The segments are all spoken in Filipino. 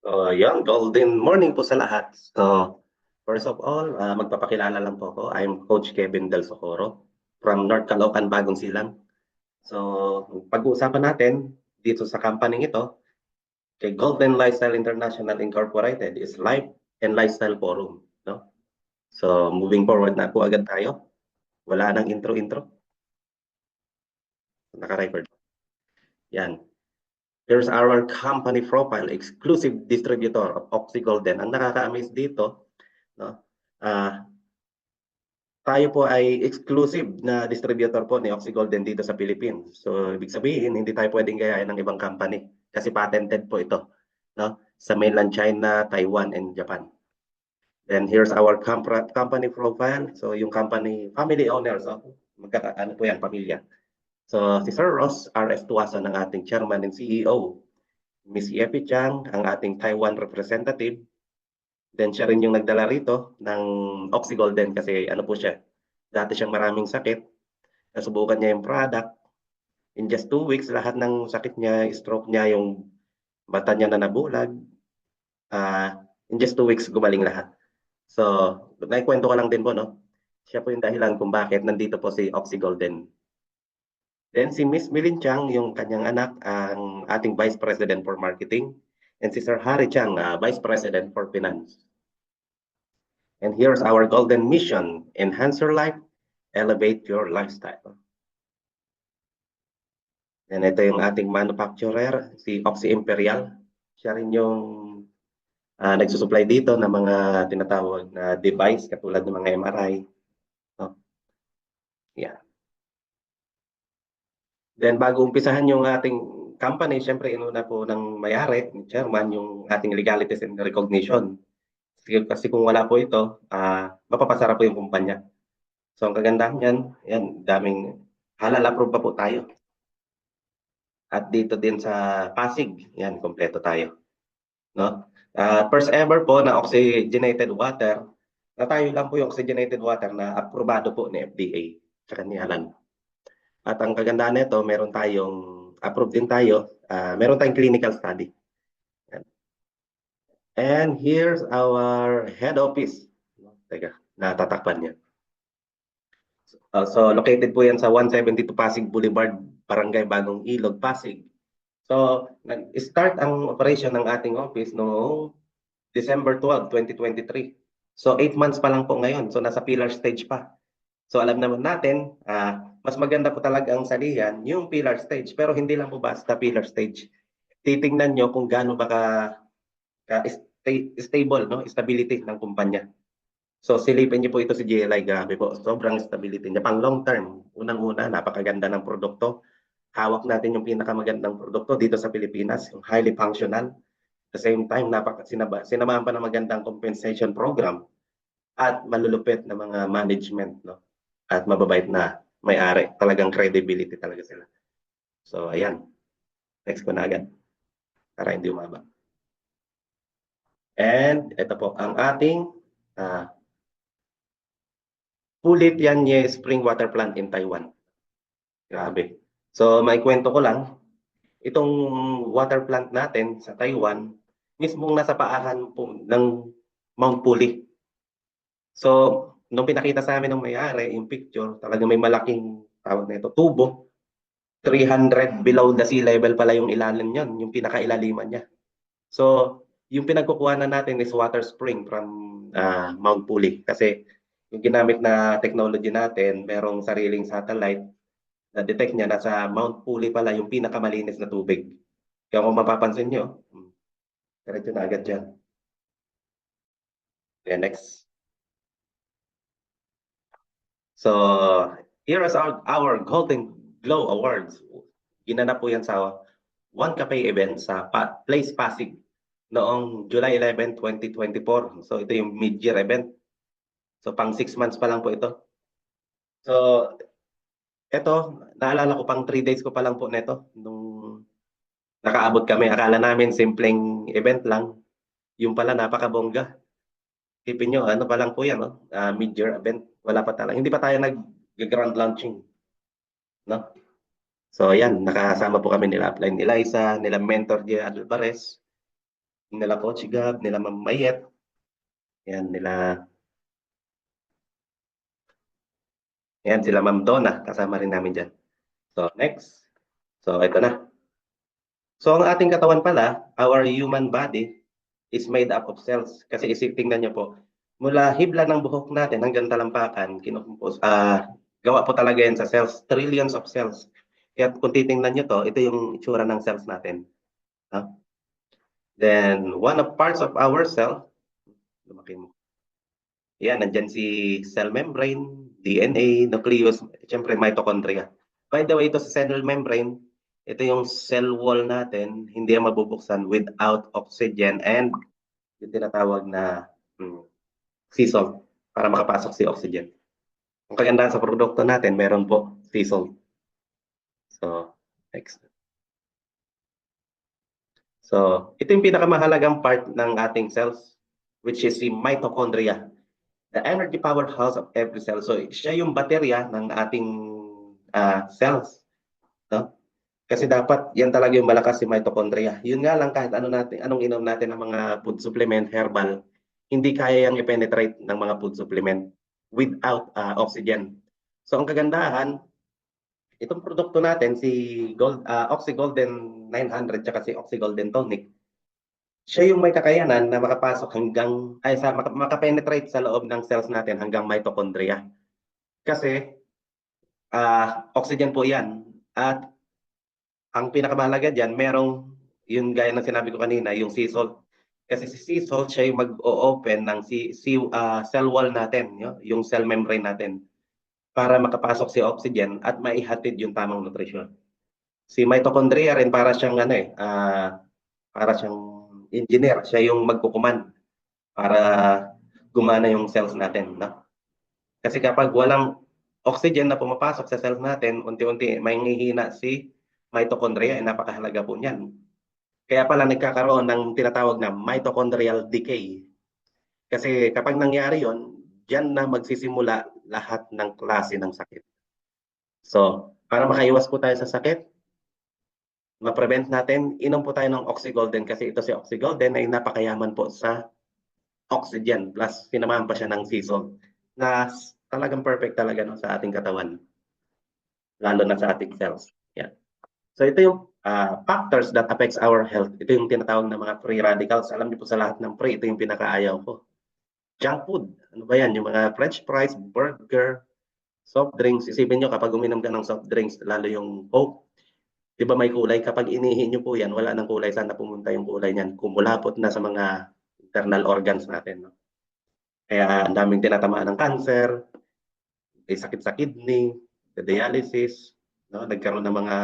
Yan, golden morning po sa lahat. So, first of all, magpapakilala lang po ako. I'm Coach Kevin Del Socorro from North Caloocan, Bagong Silang. So, pag-uusapan natin dito sa company ito, kay Golden Lifestyle International Incorporated is Life and Lifestyle Forum. No? So, moving forward na po agad tayo. Wala nang intro-intro. Naka-record. Yan. Here's our company profile, exclusive distributor of Oxy Golden. Ang nakaka-amaze dito, no? Ah, tayo po ay exclusive na distributor po ni Oxy Golden dito sa Philippines. So, ibig sabihin, hindi tayo pwedeng gayahin ng ibang company kasi patented po ito, no? Sa mainland China, Taiwan, and Japan. Then here's our company profile. So, yung company, family owners, ano po yan, pamilya. So, si Sir Ross R.F. Tuason, ang ating chairman and CEO. Miss Yepi Chang, ang ating Taiwan representative. Then siya rin yung nagdala rito ng Oxy Golden kasi ano po siya, dati siyang maraming sakit. Nasubukan niya yung product. In just 2 weeks, lahat ng sakit niya, stroke niya, yung mata niya na nabulag. In just 2 weeks, gumaling lahat. So, naikwento ko lang din po, no? Siya po yung dahilan kung bakit nandito po si Oxy Golden. Then si Miss Milin Chang, yung kanyang anak, ang ating Vice President for Marketing. And si Sir Harry Chang, Vice President for Finance. And here's our golden mission: enhance your life, elevate your lifestyle. And ito yung ating manufacturer, si Oxy Imperial. Siya rin yung nagsusupply dito ng mga tinatawag na device katulad ng mga MRI. No? Yeah. Then bago umpisahan yung ating company, syempre inuna po ng may-ari, chairman, yung ating legalities and recognition. Kasi kung wala po ito, mapapasara po yung kumpanya. So ang kagandahan yan, yan, daming halal approve pa po tayo. At dito din sa Pasig, yan, kompleto tayo. No? First ever po na oxygenated water, na tayo lang po yung oxygenated water na aprobado po ni FDA sa kanilang. At ang kagandahan nito, meron tayong, approved din tayo, meron tayong clinical study. And here's our head office. Teka, natatakpan niya. So located po yan sa 172 Pasig Boulevard, Barangay Bagong Ilog, Pasig. So, nag-start ang operation ng ating office noong December 12, 2023. So, 8 months pa lang po ngayon. So, nasa pillar stage pa. So, alam naman natin, mas maganda po talaga ang salihan, yung pillar stage. Pero hindi lang po basta pillar stage. Titingnan nyo kung gaano ba stable, no? Stability ng kumpanya. So, silipin niyo po ito si GLI. Grabe po. Sobrang stability niya. Pang long term. Unang-una, napakaganda ng produkto. Hawak natin yung pinakamagandang produkto dito sa Pilipinas, yung highly functional. At the same time, sinamahan pa ng magandang compensation program at malulupit na mga management, no? At mababait na may-ari. Talagang credibility talaga sila. So, ayan. Next ko na agad para hindi umaba. And ito po ang ating Pulit Yanye Spring Water Plant in Taiwan. Grabe. So, may kwento ko lang. Itong water plant natin sa Taiwan, mismong nasa paahan po ng Mount Puli. So, nung pinakita sa amin ng may-ari, yung picture, talaga may malaking tawag na ito, tubo. 300 below the sea level pala yung ilalim niyan, yung pinakailaliman niya. So, yung pinagkukuhanan natin is water spring from Mount Puli. Kasi yung ginamit na technology natin, merong sariling satellite na detect niya na sa Mount Puli pala yung pinakamalinis na tubig. Kaya kung mapapansin nyo, diretso na agad dyan. Okay, next. So, here is our Golden Glow Awards. Ginanap po yan sa One Cafe event sa Place Pasig noong July 11, 2024. So, ito yung mid-year event. So, pang 6 months pa lang po ito. So, ito, naalala ko pang 3 days ko pa lang po nito nung nakaabot kami. Akala namin simpleng event lang. Yung pala napakabongga. Tipin nyo, ano pa lang po yan, no? Mid-year event. Wala pa talaga. Hindi pa tayo nag-grand launching. No? So, yan. Nakasama po kami nila Upline Eliza, nila Mentor J. Alvarez. nila Coach Gab, nila Ma'am Mayet, yan, yan, sila Ma'am Donna, kasama rin namin dyan. So, next. So, ito na. So, ang ating katawan pala, our human body, is made up of cells. Kasi tingnan nyo po, mula hibla ng buhok natin hanggang talampakan, gawa po talaga yan sa cells, trillions of cells. Kaya kung titingnan nyo to, ito yung itsura ng cells natin. No? Then, one of parts of our cell, lumaki mo. Yan, nandyan si cell membrane, DNA, nucleus, siyempre mitochondria. By the way, ito sa cell membrane, ito yung cell wall natin, hindi yan mabubuksan without oxygen and yung tinatawag na sea salt para makapasok si oxygen. Ang kagandahan sa produkto natin, meron po sea salt. So, next. So, ito yung pinakamahalagang part ng ating cells, which is si mitochondria. The energy powerhouse of every cell. So, siya yung baterya ng ating cells. No? Kasi dapat yan talaga yung malakas si mitochondria. Yun nga lang kahit anong inom natin ng mga food supplement, herbal, hindi kaya yung i-penetrate ng mga food supplement without oxygen. So ang kagandahan, itong produkto natin, si Oxy Golden 900 tsaka si Oxy Golden Tonic, siya yung may kakayanan na makapasok makapenetrate sa loob ng cells natin hanggang mitochondria. Kasi oxygen po yan. At ang pinakamahalaga dyan, yung gaya ng sinabi ko kanina, yung sea salt. Kasi si sea salt, siya yung mag-o-open ng cell wall natin, yung cell membrane natin, para makapasok si oxygen at maihatid yung tamang nutrisyon. Si mitochondria rin para siyang engineer, siya yung magkukuman para gumana yung cells natin. No? Kasi kapag walang oxygen na pumapasok sa cells natin, unti-unti may hihina si mitochondria, napakahalaga po niyan. Kaya pala nagkakaroon ng tinatawag na mitochondrial decay. Kasi kapag nangyari yon, diyan na magsisimula lahat ng klase ng sakit. So, para makaiwas po tayo sa sakit, ma-prevent natin, inom po tayo ng Oxy Golden kasi ito si Oxy Golden ay napakayaman po sa oxygen plus sinamahan pa siya ng sea salt na talagang perfect talaga no, sa ating katawan, lalo na sa ating cells. Yeah. So ito yung factors that affects our health. Ito yung tinatawag na mga free radicals. Alam niyo po sa lahat ng free, ito yung pinakaayaw ko. Junk food. Ano ba yan? Yung mga french fries, burger, soft drinks. Isipin nyo kapag uminom ka ng soft drinks, lalo yung Coke, di ba may kulay? Kapag inihin nyo po yan, wala nang kulay. Sana pumunta yung kulay niyan. Kumulapot na sa mga internal organs natin. No? Kaya ang daming tinatamaan ng cancer, may sakit sa kidney, dialysis, no? Nagkaroon ng mga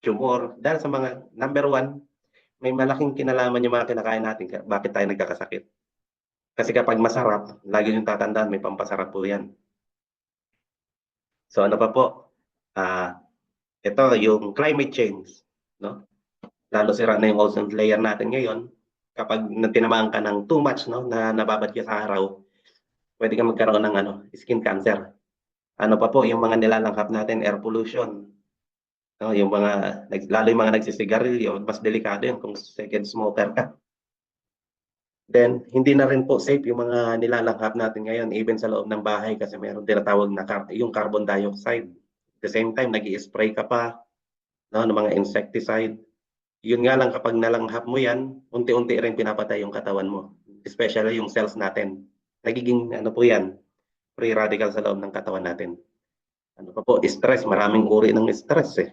tumor. Dahil sa mga, number one, may malaking kinalaman yung mga kinakain natin. Bakit tayo nagkakasakit? Kasi kapag masarap, lagi yung tatandaan, may pampasarap po yan. So ano pa po? Ito yung climate change. No? Lalo sira na yung ozone layer natin ngayon. Kapag tinamaan ka ng too much, no, na nababad ka sa araw, pwede ka magkaroon ng skin cancer. Ano pa po, yung mga nilalanghap natin, air pollution. No, yung lalo yung mga nagsisigarilyo, mas delikado yun kung second smoker ka. Then, hindi na rin po safe yung mga nilalanghap natin ngayon, even sa loob ng bahay kasi mayroon tinatawag na yung carbon dioxide. At the same time, nag-i-spray ka pa no, ng mga insecticide. Yun nga lang kapag nalanghap mo yan, unti-unti rin pinapatay yung katawan mo. Especially yung cells natin. Nagiging ano po yan, free radical sa loob ng katawan natin. Ano pa po, stress. Maraming uri ng stress eh.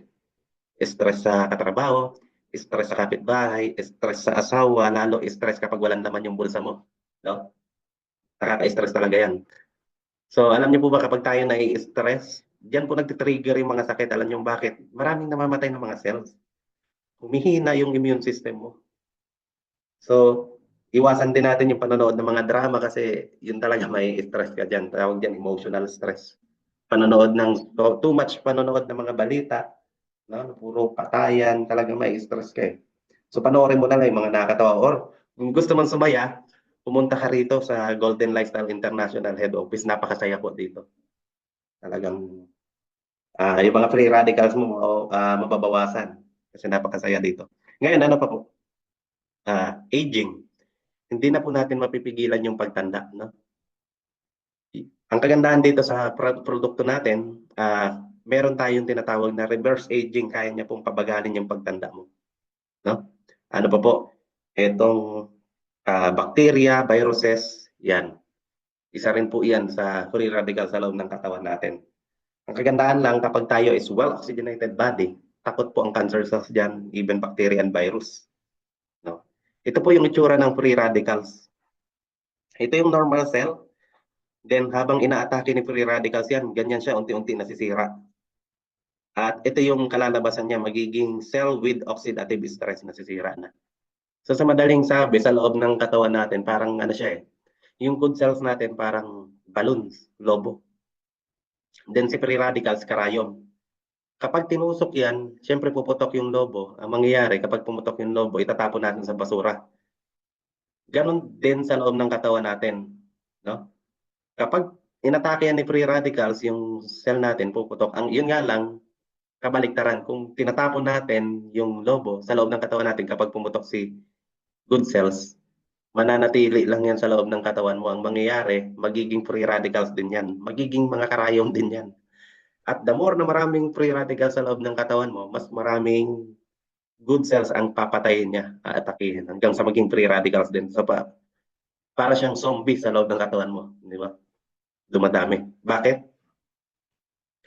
Stress sa katrabaho, stress sa kapitbahay, stress sa asawa, lalo stress kapag walang laman yung bulsa mo. No? Nakaka-stress talaga yan. So, alam niyo po ba kapag tayo nai-stress, diyan po nagtitrigger yung mga sakit. Alam niyo bakit? Maraming namamatay ng mga cells. Humihina yung immune system mo. So, iwasan din natin yung panonood ng mga drama kasi yun talaga may stress ka dyan. Tawag dyan, emotional stress. Panonood too much panonood ng mga balita, no? Puro patayan, talaga may stress ka eh. So panoorin mo na lang yung mga nakakatawa. Or kung gusto mong sumaya, pumunta ka rito sa Golden Lifestyle International Head Office. Napakasaya po dito. Talagang yung mga free radicals mo mababawasan kasi napakasaya dito. Ngayon, ano pa po? aging, hindi na po natin mapipigilan yung pagtanda, no? Ang kagandahan dito sa produkto natin, meron tayong tinatawag na reverse aging, kaya niya pong pabagalin yung pagtanda mo, no? Ano pa po? Etong bacteria, viruses, yan. Isa rin po yan sa free radical sa loob ng katawan natin. Ang kagandahan lang, kapag tayo is well-oxygenated body, takot po ang cancer cells dyan, even bacteria and virus, no? Ito po yung itsura ng free radicals. Ito yung normal cell. Then habang inaatake ni free radicals yan, ganyan siya, unti-unti nasisira. At ito yung kalalabasan niya, magiging cell with oxidative stress, nasisira na. So sa madaling sabi, sa loob ng katawan natin, parang ano siya eh, yung good cells natin parang balloons, lobo. Then si free radicals, karayom. Kapag tinusok yan, syempre puputok yung lobo. Ang mangyayari, kapag pumutok yung lobo, itatapon natin sa basura. Ganon din sa loob ng katawan natin, no? Kapag inatake yan ni free radicals, yung cell natin puputok. Yun nga lang, kabaliktaran. Kung tinatapon natin yung lobo sa loob ng katawan natin, kapag pumutok si good cells, mananatili lang yan sa loob ng katawan mo. Ang mangyayari, magiging free radicals din yan. Magiging mga karayom din yan. At the more na maraming free radicals sa loob ng katawan mo, mas maraming good cells ang papatayin niya, aatakihin, hanggang sa maging free radicals din. So, para siyang zombie sa loob ng katawan mo, di ba? Dumadami. Bakit?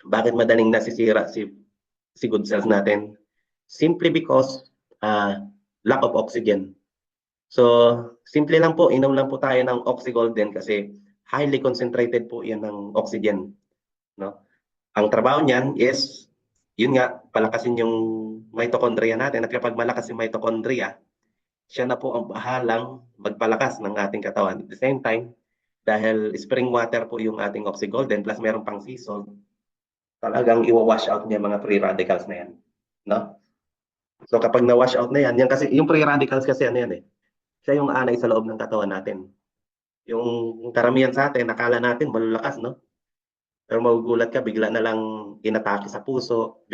Bakit madaling nasisira si good cells natin? Simply because lack of oxygen. So, simple lang po, inom lang po tayo ng Oxygolden kasi highly concentrated po yan ng oxygen, no? Ang trabaho niyan is, yun nga, palakasin yung mitochondria natin. At kapag malakas yung mitochondria, siya na po ang bahalang magpalakas ng ating katawan. At the same time, dahil spring water po yung ating Oxygolden, plus meron pang sea salt, talagang iwa-wash out niya mga free radicals na yan, no? So kapag na-wash out na yan, yan kasi, yung free radicals kasi ano yan eh, siya yung anay sa loob ng katawan natin. Yung karamihan sa atin, nakala natin malalakas, no? Pero magugulat ka, bigla na lang inatake sa puso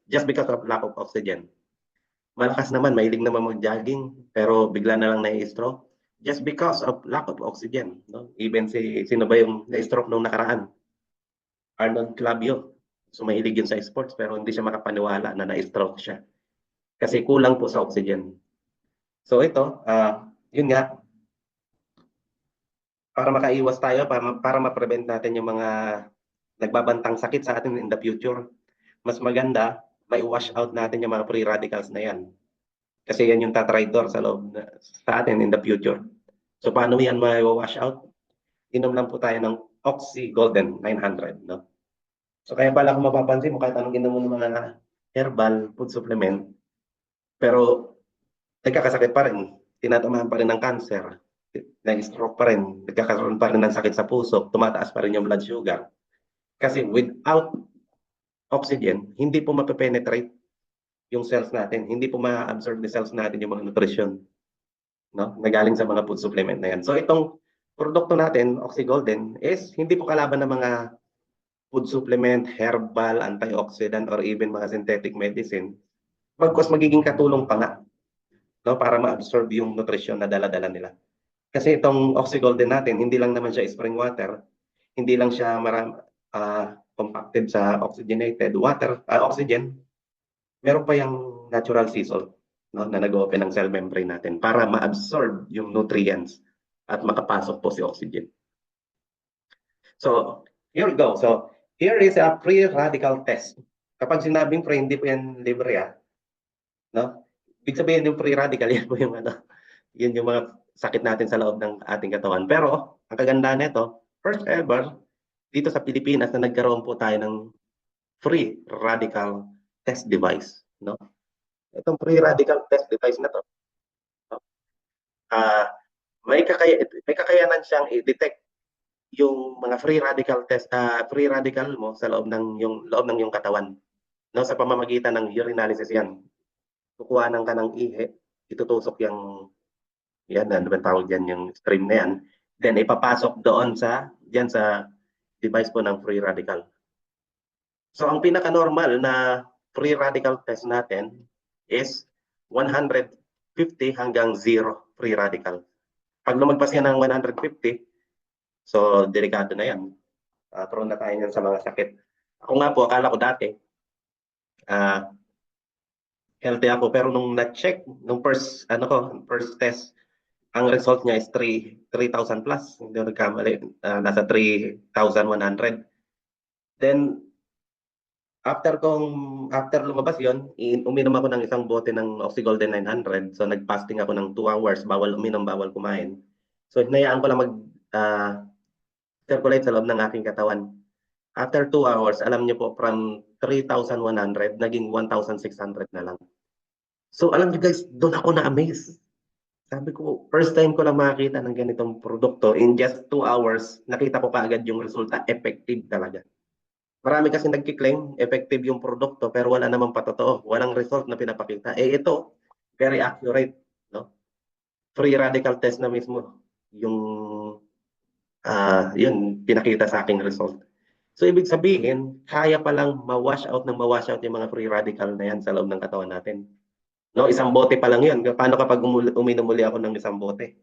just because of lack of oxygen. Malakas naman, mahilig naman mag-jogging, pero bigla na lang na-stroke just because of lack of oxygen, no? Even sino ba yung na-stroke nung nakaraan? Arnold Clavio. So mahilig yun sa sports, pero hindi siya makapaniwala na na-stroke siya. Kasi kulang po sa oxygen. So ito, yun nga, para makaiwas tayo, para ma-prevent natin yung mga nagbabantang sakit sa atin in the future, mas maganda, may wash out natin yung mga free radicals na yan. Kasi yan yung tatraidor sa loob sa atin in the future. So paano yan may wash out? Inom lang po tayo ng Oxygolden 900, no? So kaya pala kung mapapansin mo, kahit anong inom mo ng mga herbal food supplement, pero nagkakasakit pa rin, tinatamaan pa rin ng cancer, nag-stroke pa rin, nagkakaroon pa rin ng sakit sa puso, tumataas pa rin yung blood sugar. Kasi without oxygen, hindi po mape-penetrate yung cells natin, hindi po ma-absorb the cells natin yung mga nutrition, no? Nagaling sa mga food supplement na yan. So itong produkto natin, Oxygolden, is hindi po kalaban ng mga food supplement, herbal, antioxidant, or even mga synthetic medicine. Bagkus magiging katulong pa nga, no, para ma-absorb yung nutrition na dala-dala nila. Kasi itong Oxygolden natin, hindi lang naman siya spring water, hindi lang siya compacted sa oxygenated water, oxygen, meron pa yung natural sea salt, no, na nag-open ng cell membrane natin para ma-absorb yung nutrients at makapasok po si oxygen. So, here we go. So, here is a free radical test. Kapag sinabing free, hindi po yan libre, no? Ibig sabihin yung free radical, yan po yung ano, yun yung mga sakit natin sa loob ng ating katawan. Pero, ang kagandahan nito, first ever, dito sa Pilipinas na nagkaroon po tayo ng free radical test device, no? Itong free radical test device na to, no? May kakayanan siyang i-detect yung mga free radical test, free radical mo sa loob ng yung katawan, no? Sa pamamagitan ng urinalysis yan. Kukuhanan ka ng ihi, itutusok yung yan, ano ba tawag yan, yung stream na yan, then ipapasok doon diyan sa device po ng free radical. So ang pinaka-normal na free radical test natin is 100 hanggang 0 free radical. Pag lumagpas yan ng 150, so delikado na yan. Prone na tayo yan sa mga sakit. Ako nga po, akala ko dati, healthy ako. Pero nung na-check, nung first test, ang result niya is 3,000 plus. Hindi ako nagkamali. Nasa 3,100. Then, after lumabas yon, uminom ako ng isang bote ng Oxygolden 900. So, nag-fasting ako ng 2 hours. Bawal uminom, bawal kumain. So, hinayaan ko lang circulate sa loob ng aking katawan. After 2 hours, alam niyo po, from 3,100, naging 1,600 na lang. So, alam niyo guys, doon ako na-amaze. Sabi ko, first time ko lang makakita ng ganitong produkto. In just 2 hours, nakita ko kaagad yung resulta. Effective talaga. Marami kasi nagkiklaim, effective yung produkto, pero wala namang patotoo. Walang result na pinapakita. Ito, very accurate. No? Free radical test na mismo. Yun, pinakita sa aking result. So, ibig sabihin, kaya palang ma-wash out yung mga free radical na yan sa loob ng katawan natin. No, isang bote pa lang yun. Paano kapag uminom muli ako ng isang bote?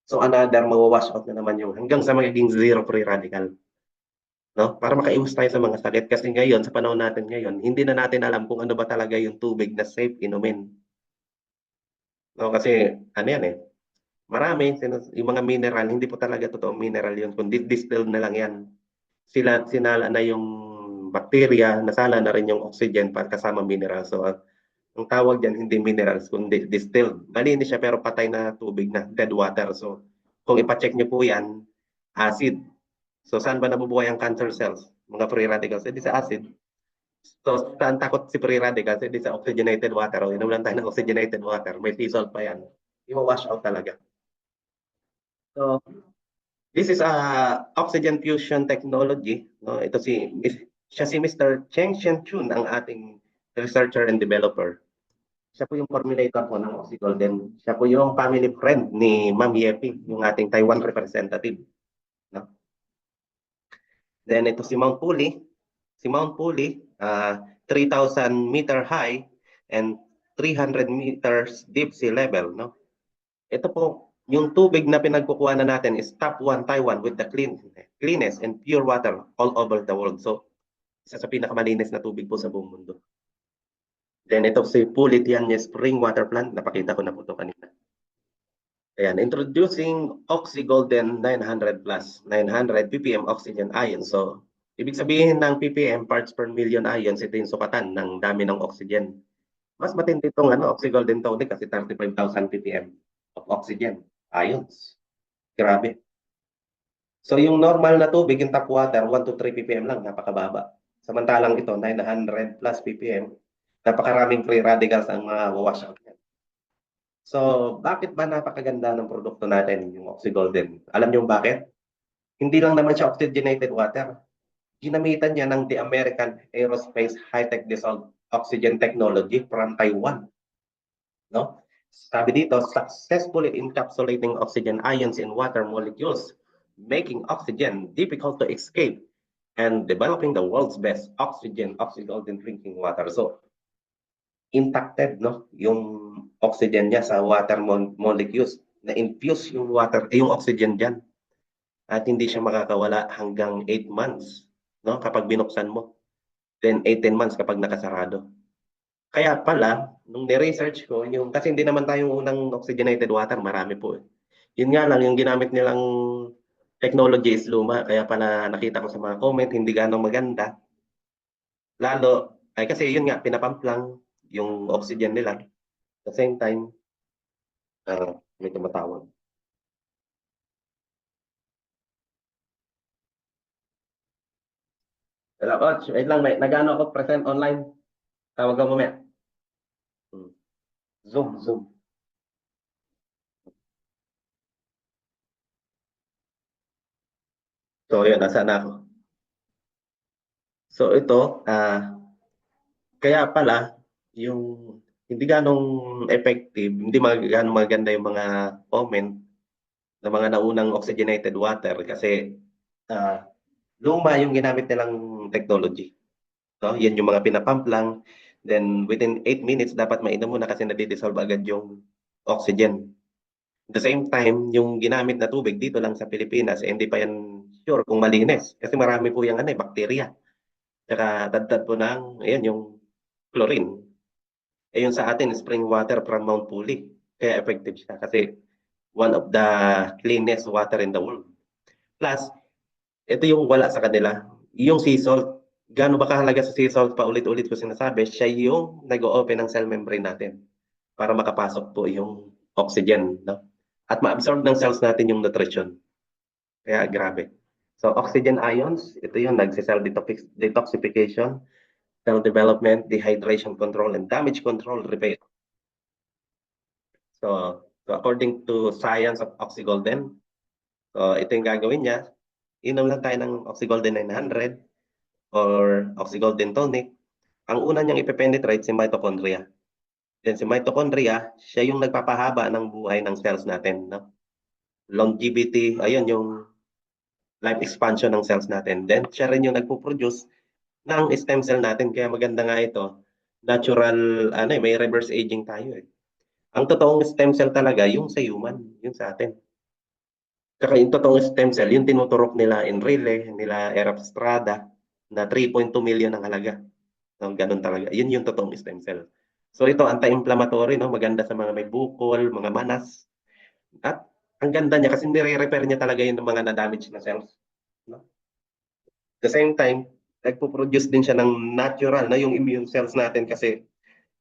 So, another ma-wash out na naman yung hanggang sa magiging 0 free radical. No? Para makaiwas tayo sa mga sakit. Kasi ngayon, sa panahon natin ngayon, hindi na natin alam kung ano ba talaga yung tubig na safe inumin. No? Kasi, ano yan marami, yung mga mineral, hindi po talaga totoong mineral yun. Kundi distilled na lang yan. Sinala na yung bacteria, nasala na rin yung oxygen para kasama mineral. So, ang tawag dyan, hindi minerals, kundi distilled. Malinis siya pero patay na tubig na, dead water. So, kung ipacheck nyo po yan, acid. So, saan ba nabubuhay ang cancer cells? Mga free radicals, hindi sa acid. So, saan takot si free radicals? Hindi sa oxygenated water. O, inom lang tayo ng oxygenated water. May dissolve pa yan. I-wash out talaga. So, this is a oxygen fusion technology. No? Siya si Mr. Cheng Shen-chun, ang ating researcher and developer. Siya po yung formulator po ng Oxygolden. Siya po yung family friend ni Ma'am Yepi, yung ating Taiwan representative. No? Then ito si Mount Puli. Si Mount Puli, 3,000 meter high and 300 meters deep sea level. No? Ito po, yung tubig na pinagkukuha na natin is top 1 Taiwan with the cleanest and pure water all over the world. So, isa sa pinakamalinis na tubig po sa buong mundo. Then ito si Puli Tianye Spring Water Plant. Napakita ko na po ito kanina. Ayan, introducing Oxygolden 900 plus 900 ppm oxygen ions. So, ibig sabihin ng ppm, parts per million ions, ito yung sukatan ng dami ng oxygen. Mas matindi itong Oxygolden tonic kasi 35,000 ppm of oxygen ions. Grabe. So, yung normal na tubig, yung tap water, 1 to 3 ppm lang, napakababa. Samantalang ito, 900 plus ppm, napakaraming free radicals ang wash out niya. So, bakit ba napakaganda ng produkto natin, yung Oxygolden? Alam niyo bakit? Hindi lang naman siya oxygenated water. Ginamitan niya ng the American Aerospace High-Tech Dissolved Oxygen Technology from Taiwan. No? Sabi dito, successfully encapsulating oxygen ions in water molecules, making oxygen difficult to escape, and developing the world's best Oxygolden drinking water. So, intacted, no? Yung oxygen niya sa water molecules, na-infuse yung yung oxygen diyan. At hindi siya makakawala hanggang 8 months, no? Kapag binuksan mo. Then 18 months kapag nakasarado. Kaya pala, nung ni-research ko, kasi hindi naman tayong unang oxygenated water, marami po. Yun nga lang, yung ginamit nilang technology is luma. Kaya pala nakita ko sa mga comment, hindi ganong maganda. Lalo, kasi yun nga, pinapump lang yung oxygen nila. At the same time, may tumatawag. Hello, coach. Wait lang, nag-ano ako present online. Tawag ako mamaya. Zoom. So, yun, nasa na ako. So, ito, kaya pala, yung hindi ganong effective, hindi ganong maganda yung mga comment ng mga naunang oxygenated water kasi luma yung ginamit nilang technology. No? Yan yung mga pinapump lang. Then within 8 minutes, dapat mainom mo na kasi nadidissolve agad yung oxygen. At the same time, yung ginamit na tubig dito lang sa Pilipinas, hindi pa yan sure kung malinis. Kasi marami po yung bakterya. Tsaka dagdag po ng, ayan, yung chlorine. Yung sa atin, spring water from Mount Puli. Kaya effective siya kasi one of the cleanest water in the world. Plus, ito yung wala sa kanila. Yung sea salt, gaano ba kahalaga sa sea salt, paulit-ulit ko sinasabi, siya yung nag-o-open ng cell membrane natin para makapasok po yung oxygen, no? At ma-absorb ng cells natin yung nutrition. Kaya grabe. So oxygen ions, ito yung nagsi-cell detoxification, cell development, dehydration control, and damage control repair. So according to science of oxygolden, so ito yung gagawin niya. Inom lang tayo ng oxygolden 900 or oxygolden tonic. Ang una niyang ipepenetrate si mitochondria. Then si mitochondria, siya yung nagpapahaba ng buhay ng cells natin, no? Longevity, ayun yung life expansion ng cells natin. Then siya rin yung nagpo-produce ng stem cell natin. Kaya maganda nga ito. Natural, may reverse aging tayo eh. Ang totoong stem cell talaga, yung sa human, yung sa atin. Kaya yung totoong stem cell, yung tinuturok nila Enrile, nila Erap Estrada, na 3.2 million ang halaga. No, ganun talaga. Yun yung totoong stem cell. So ito, anti-inflammatory, no? Maganda sa mga may bukol, mga manas. At ang ganda niya kasi nire-repair niya talaga yung mga na-damage na cells. No? At the same time, nagpo-produce din siya ng natural na yung immune cells natin kasi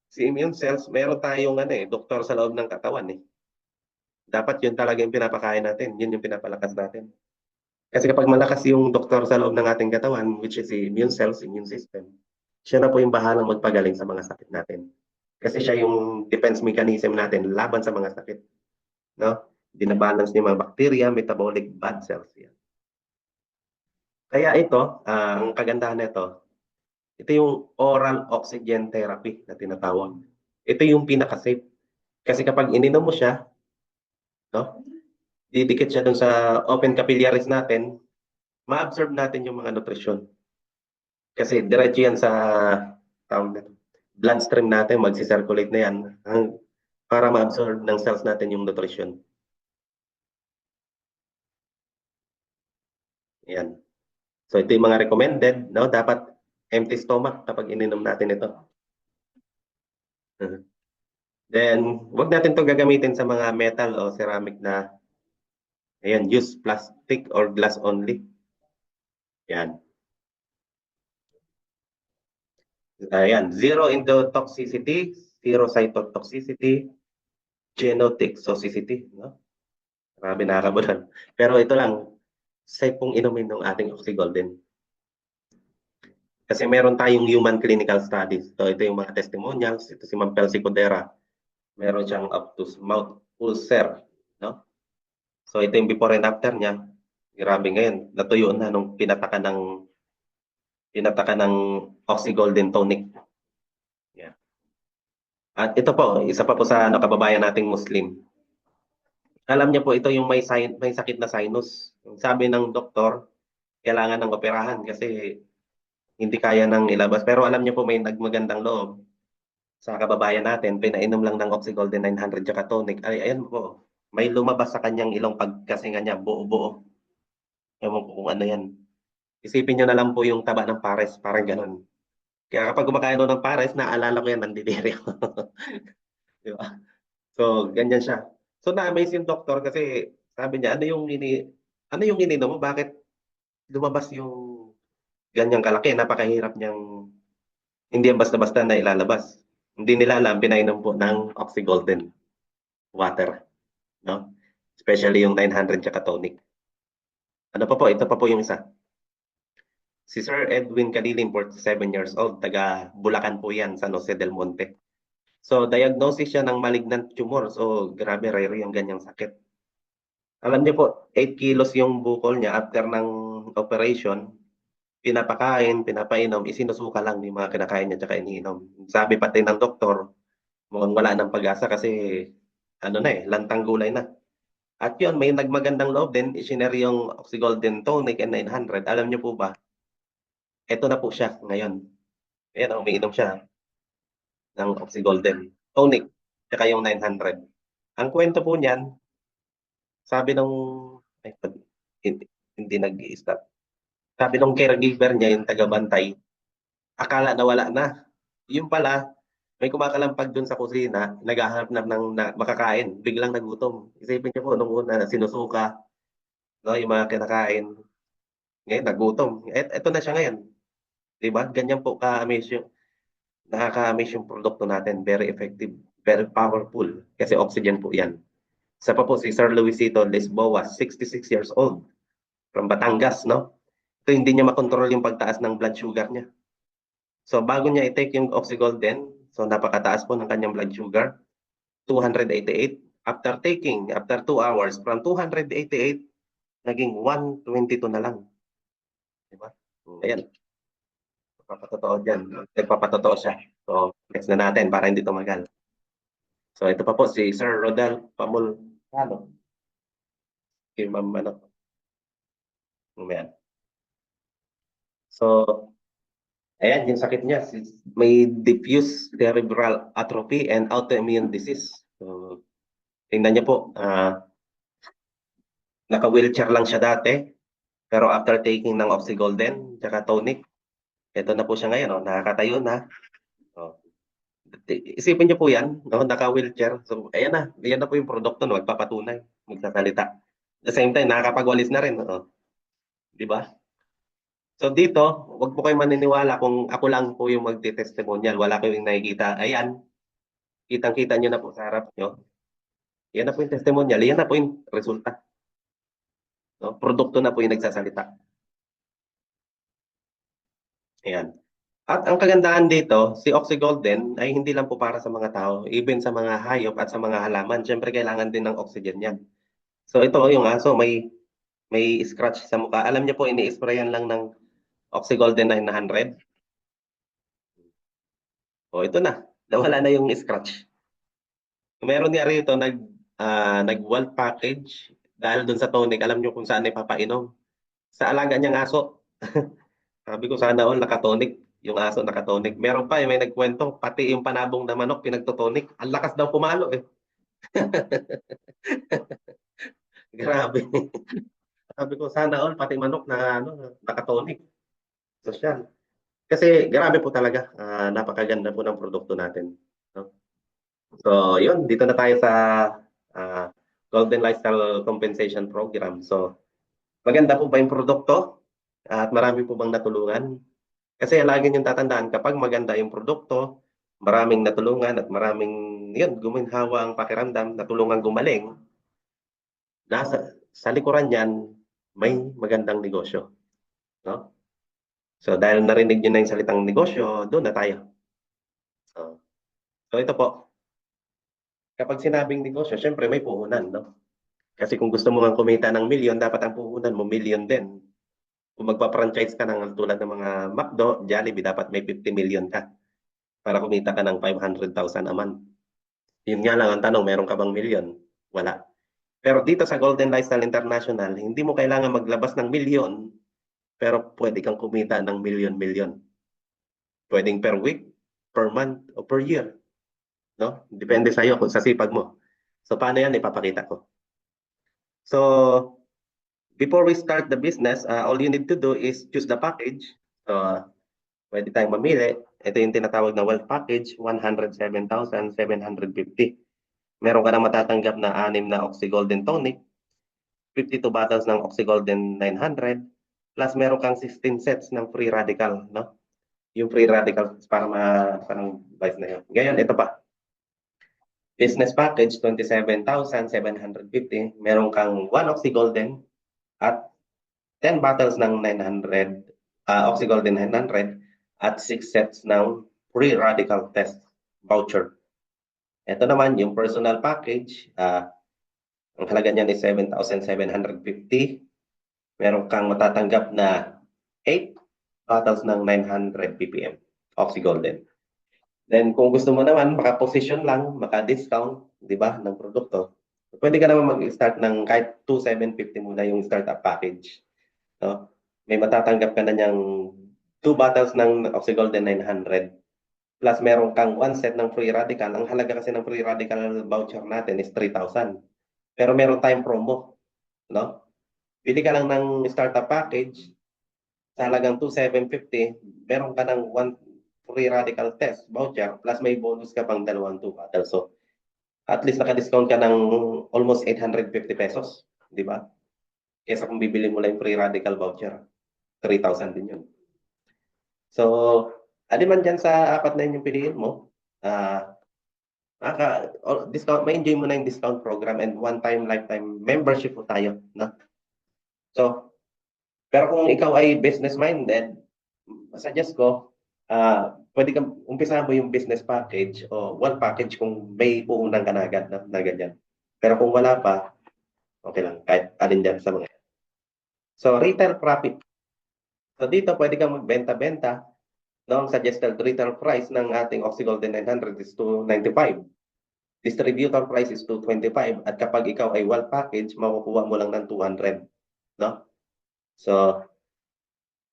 si immune cells, meron tayong doktor sa loob ng katawan eh. Dapat yun talaga yung pinapakain natin, yun yung pinapalakas natin. Kasi kapag malakas yung doktor sa loob ng ating katawan, which is the immune cells, immune system, siya na po yung bahalang magpagaling sa mga sakit natin. Kasi siya yung defense mechanism natin laban sa mga sakit. No? Dinabalance niya mga bacteria, metabolic bad cells. Yan. Kaya ito, ang kagandahan nito, ito yung oral oxygen therapy na tinatawag. Ito yung pinaka-safe. Kasi kapag ininom mo siya, no, didikit siya dun sa open capillaries natin, ma-absorb natin yung mga nutrisyon. Kasi diretso yan sa tawag na bloodstream natin, magsi-circulate na yan para ma-absorb ng cells natin yung nutrition. Yan. So ito yung mga recommended, no? Dapat empty stomach kapag ininom natin ito. Then, wag natin to gagamitin sa mga metal o ceramic na ayan, use plastic or glass only. Yan. Ayan, zero endotoxicity, zero cytotoxicity, genotic toxicity, no? Grabe nakakabulan. Pero ito lang, safe pong inumin ng ating oxygolden. Kasi meron tayong human clinical studies. So ito yung mga testimonials. Ito si Ma'am Pelsi Codera. Meron siyang up to mouth ulcer. No? So ito yung before and after niya. Grabe ngayon. Natuyo na nung pinataka ng oxygolden tonic. Yeah. At ito po, isa pa po sa kababayan nating Muslim. Alam niya po ito yung may sakit na sinus. Sabi ng doktor, kailangan ng operahan kasi hindi kaya nang ilabas. Pero alam niyo po may nagmagandang loob sa kababayan natin, pinainom lang ng Oxygolden 900 tsaka tonic. Ay, ayan po, may lumabas sa kanyang ilong pagkasinga niya, buo-buo. Ewan ko kung ano yan. Isipin niyo na lang po yung taba ng pares, parang ganun. Kaya kapag kumakain ng pares, naalala ko yan, nandidiri ako. Di ba? So, ganyan siya. So, na-amaze yung doktor kasi sabi niya, ano yung ininom mo? Bakit lumabas yung ganyang kalaki? Napakahirap niyang, hindi yan basta-basta na ilalabas. Hindi nila alam, pinainom po ng Oxygolden water. No? Especially yung 900 tsaka tonic. Ano pa po? Ito pa po yung isa. Si Sir Edwin Cadilim, 47 years old, taga Bulacan po yan, San Jose del Monte. So, diagnosis siya ng malignant tumor. So, grabe, rare yung ganyang sakit. Alam niyo po, 8 kilos yung bukol niya after ng operation. Pinapakain, pinapainom, isinusuka lang yung mga kinakain niya tsaka iniinom. Sabi pati ng doktor, mukhang wala ng pag-asa kasi lantang gulay na. At yun, may nagmagandang loob din, isinare yung Oxygolden Tonic and 900. Alam niyo po ba, ito na po siya ngayon. Ayan, umiinom siya ng Oxygolden Tonic, tsaka yung 900. Ang kwento po niyan, sabi nung hindi nag-i-stop. Sabi nung caregiver niya, yung taga-bantay, akala na wala na. Yung pala, may kumakalampag dun sa kusina, naghahanap na makakain, biglang nagutom. Isipin niyo po, nung una, sinusuka, no, yung mga kinakain. Ngayon, nagutom. Eto na siya ngayon. Di ba? Ganyan po ka-amaze yung, nakaka-amaze yung produkto natin. Very effective, very powerful. Kasi oxygen po yan. Isa pa po si Sir Luisito Lisboa, 66 years old, from Batangas, no? Ito hindi niya makontrol yung pagtaas ng blood sugar niya. So bago niya i-take yung Oxygolden, so napakataas po ng kanyang blood sugar, 288. After 2 hours, from 288, naging 122 na lang. Diba? Ayan, papatotoo dyan. Nagpapatotoo siya. So, next na natin para hindi tumagal. So, ito pa po si Sir Rodel Pamulcano. Kay Ma'am ano. Ayan. So, ayan, yung sakit niya. May diffuse cerebral atrophy and autoimmune disease. So, tingnan niyo po. Naka-wheelchair lang siya dati. Pero after taking ng Oxygolden, tsaka tonic, ito na po siya ngayon. Oh, nakakatayo na. Oh. Isipin niyo po yan, no? Naka-wheelchair. So, ayan na. Ayan na po yung produkto, no? Magpapatunay, magsasalita. At the same time, nakakapagwalis na rin. Oh. Di ba? So dito, wag po kayo maniniwala kung ako lang po yung magte-testimonial. Wala kayong nakikita. Ayan, kitang-kita nyo na po sa harap nyo. Yan na po yung testimonial. Yan na po yung resulta. No? Produkto na po yung nagsasalita. Ayan. At ang kagandahan dito, si Oxygolden ay hindi lang po para sa mga tao, even sa mga hayop at sa mga halaman. Siyempre, kailangan din ng oxygen yan. So ito, yung aso, may scratch sa mukha. Alam niyo po, ini-sprayan lang ng Oxygolden 900. O ito na, nawala na yung scratch. Meron niya rito nag-wall package dahil doon sa tonic, alam niyo kung saan ipapainom. Sa alaga niyang aso. Sabi ko sana all nakatonic, yung aso nakatonic. Meron pa may nagkwento, pati yung panabong na manok pinagtotonic. Ang lakas daw pumalo eh. Grabe. Sabi ko sana all pati manok na nakatonic. Social. Kasi grabe po talaga, napakaganda po ng produkto natin. No? So, yun, dito na tayo sa ah, Golden Lifestyle Compensation Program. So, maganda po ba yung produkto? At marami po bang natulungan? Kasi lagi niyong tatandaan, kapag maganda yung produkto, maraming natulungan at maraming, yun, guminhawa ang pakiramdam, natulungan gumaling, sa likuran niyan, may magandang negosyo. No? So, dahil narinig niyo na yung salitang negosyo, doon na tayo. So ito po, kapag sinabing negosyo, syempre may puhunan, no? Kasi kung gusto mo nga kumita ng milyon, dapat ang puhunan mo milyon din. Kung magpa-franchise ka ng tulad ng mga McDo, Jollibee, dapat may 50 million ka para kumita ka ng 500,000 a month. Yun nga lang ang tanong, meron ka bang milyon? Wala. Pero dito sa Golden Lifestyle International, hindi mo kailangan maglabas ng milyon, pero pwede kang kumita ng milyon-milyon. Pwedeng per week, per month, o per year. No? Depende sa iyo kung sa sipag mo. So paano yan? Ipapakita ko. So, before we start the business, all you need to do is choose the package. So, pwede tayong mamili. Ito yung tinatawag na wealth package, 107,750. Meron ka na matatanggap na 6 na Oxygolden Tonic, 52 bottles ng Oxygolden 900, plus meron kang 16 sets ng free radical, no? Yung free radical para parang vice na yun. Ngayon, ito pa. Business package, 27,750. Meron kang 1 Oxygolden at 10 bottles ng 900, Oxygolden 900 at 6 sets ng free radical test voucher. Ito naman yung personal package, ang halaga niyan is 7,750. Meron kang matatanggap na 8 bottles ng 900 ppm Oxygolden. Then kung gusto mo naman maka-position lang, maka-discount, 'di ba, ng produkto. Pwede ka naman mag-start ng kahit 2,750 muna yung startup package. No? May matatanggap ka na niyang 2 bottles ng Oxygolden 900 plus meron kang one set ng free radical. Ang halaga kasi ng free radical voucher natin is 3,000. Pero meron tayong promo, no? Bili ka lang ng startup package sa halagang 2,750, meron ka ng one free radical test voucher plus may bonus ka pang dalawang 2 bottles. So, at least naka-discount ka ng almost 850 pesos, di ba? Kesa kung bibili mo lang yung free radical voucher, 3,000 din yun. So, aliman dyan sa apat na yun yung piliin mo, discount, may enjoy mo na yung discount program and one-time lifetime membership po tayo. No? So, pero kung ikaw ay business-minded, suggest ko, pwede kang umpisahan mo yung business package o one package kung may puhunan ka na agad na ganyan. Pero kung wala pa, okay lang, kahit alin dyan sa mga. So, retail profit. So, dito pwede kang magbenta-benta. No? Ang suggested retail price ng ating Oxygolden 900 is 295. Distributor price is 225. At kapag ikaw ay well package, makukuha mo lang ng 200. No? So,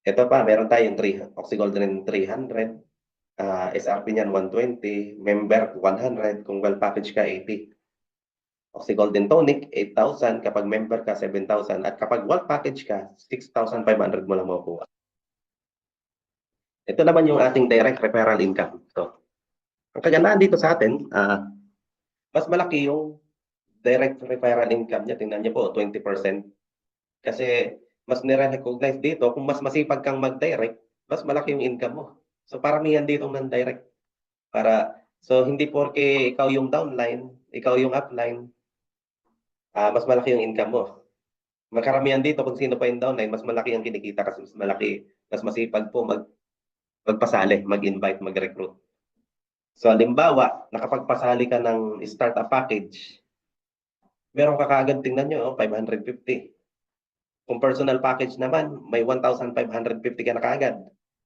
ito pa, meron tayong Oxygolden 300. SRP niyan 120. Member 100. Kung well package ka, 80. Oxygolden Tonic, 8,000. Kapag member ka, 7,000. At kapag well package ka, 6,500 mo lang makukuha. Ito naman yung ating direct referral income. So, ang kagandahan dito sa atin, mas malaki yung direct referral income niya. Tingnan niyo po, 20%. Kasi mas nire-recognize dito, kung mas masipag kang mag-direct, mas malaki yung income mo. So paramihan dito ng direct. So hindi porke ikaw yung downline, ikaw yung upline, mas malaki yung income mo. Makaramihan dito kung sino pa yung downline, mas malaki ang kinikita kasi mas malaki, mas masipag po magpasali, mag-invite, mag-recruit. So halimbawa, nakapagpasali ka ng startup package, meron ka kaagad, tingnan nyo, 550. Kung personal package naman, may 1,550 ka na kaagad.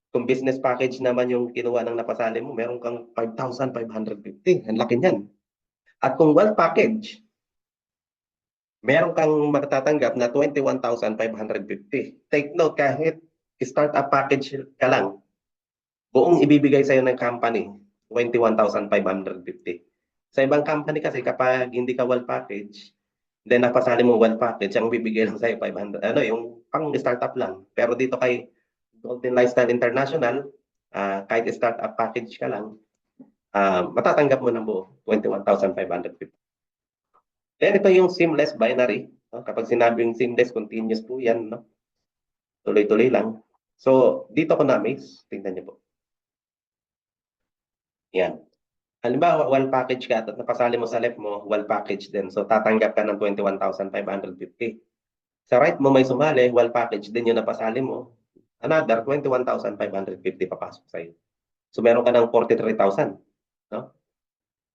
Kung business package naman yung kinuha ng napasali mo, meron kang 5,550. Ang laki niyan. At kung wealth package, meron kang matatanggap na 21,550. Take note, kahit startup package ka lang, buong ibibigay sa'yo ng company, 21,550. Sa ibang company kasi, kapag hindi ka wealth package, then napasali mo wealth package, ang bibigay lang sa'yo 500, yung pang startup lang. Pero dito kay Golden Lifestyle International, kahit startup package ka lang, matatanggap mo ng buo, 21,550. Then ito yung seamless binary. No? Kapag sinabi yung seamless, continuous po yan. No? Tuloy-tuloy lang. So, dito ko na-miss. Tingnan niyo po. Yan. Halimbawa, well package ka at napasali mo sa left mo, well package din. So, tatanggap ka ng 21,550. Sa right mo may sumali, well package din yung napasali mo. Another 21,550 papasok sa'yo. So, meron ka ng 43,000. No?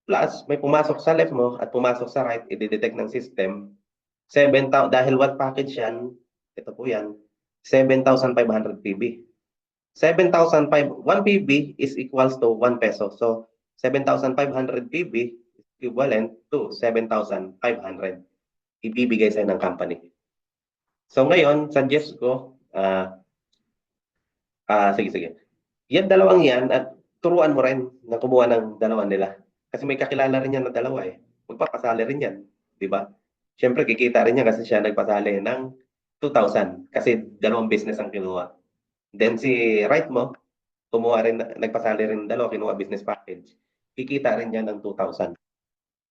Plus, may pumasok sa left mo at pumasok sa right, i-detect ng system. 7,000, dahil what package yan, ito po yan, 7,500 PB. 7,500, 1 PB is equals to 1 peso. So, 7,500 PB is equivalent to 7,500. Ibibigay sa'yo ng company. So, ngayon, suggest ko, sige. Yan dalawang yan at turuan mo rin na kumuha ng dalawa nila. Kasi may kakilala rin yan na dalawa eh. Magpapasali rin yan. Di ba? Siyempre, kikita rin yan kasi siya nagpasali ng 2,000. Kasi dalawang business ang kinuha. Then si right mo, kumuha rin, nagpasali rin dalawa, kinuha business package. Kikita rin yan ng 2,000.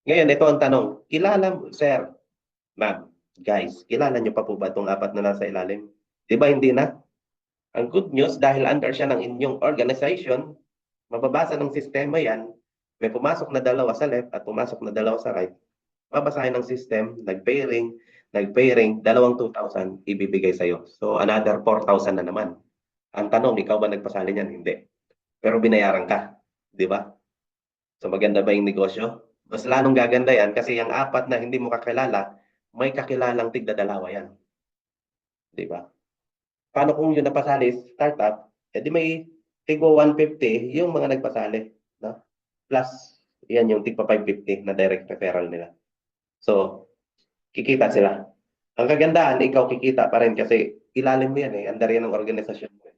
Ngayon, ito ang tanong. Kilala mo, sir, ma'am, guys, kilala nyo pa po ba itong apat na nasa ilalim? Di ba hindi na? Ang good news, dahil under siya ng inyong organization, mababasa ng sistema yan, may pumasok na dalawa sa left at pumasok na dalawa sa right, babasahin ng system, nag-pairing, dalawang 2,000 ibibigay sa'yo. So another 4,000 na naman. Ang tanong, ikaw ba nagpasali niyan? Hindi. Pero binayaran ka, di ba? So maganda ba yung negosyo? Mas lalong gaganda yan kasi yung apat na hindi mo kakilala, may kakilalang tigda-dalawa yan. Di ba? Paano kung yung napasali startup, edi may tigwa 150 yung mga nagpasali. No? Plus, yan yung tigpa 550 na direct referral nila. So, kikita sila. Ang kagandahan, ikaw kikita pa rin kasi ilalim mo yan eh. Andar yan ng organisasyon mo.